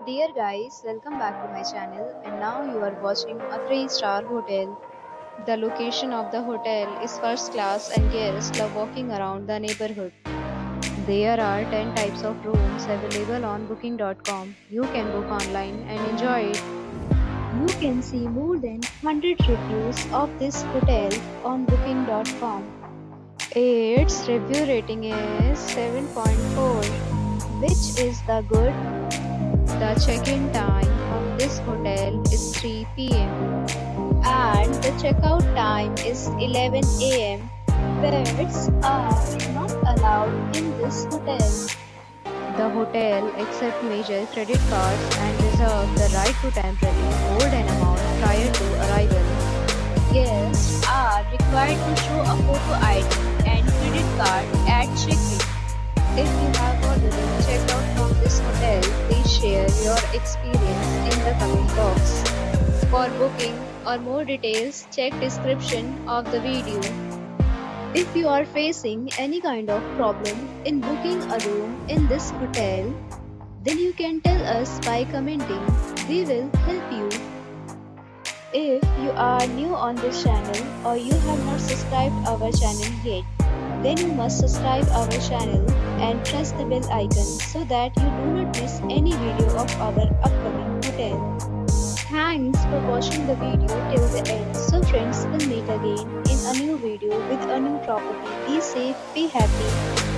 Dear guys, welcome back to my channel and now you are watching a 3-star hotel. The location of the hotel is first class and guests love walking around the neighborhood. There are 10 types of rooms available on booking.com. You can book online and enjoy it. You can see more than 100 reviews of this hotel on booking.com. Its review rating is 7.4, which is the good. The check-in time of this hotel is 3 p.m. and the checkout time is 11 a.m. Pets are not allowed in this hotel. The hotel accepts major credit cards and reserves the right to temporarily hold an amount prior to arrival. Guests are required to show a photo ID and credit card at check-in. If you have already checked out from this hotel, please share your experience in the comment box. For booking or more details, check description of the video. If you are facing any kind of problem in booking a room in this hotel, then you can tell us by commenting. We will help you. If you are new on this channel or you have not subscribed our channel yet, then you must subscribe our channel and press the bell icon so that you do not miss any video of our upcoming hotel. Thanks for watching the video till the end. So friends, will meet again in a new video with a new property. Be safe, be happy.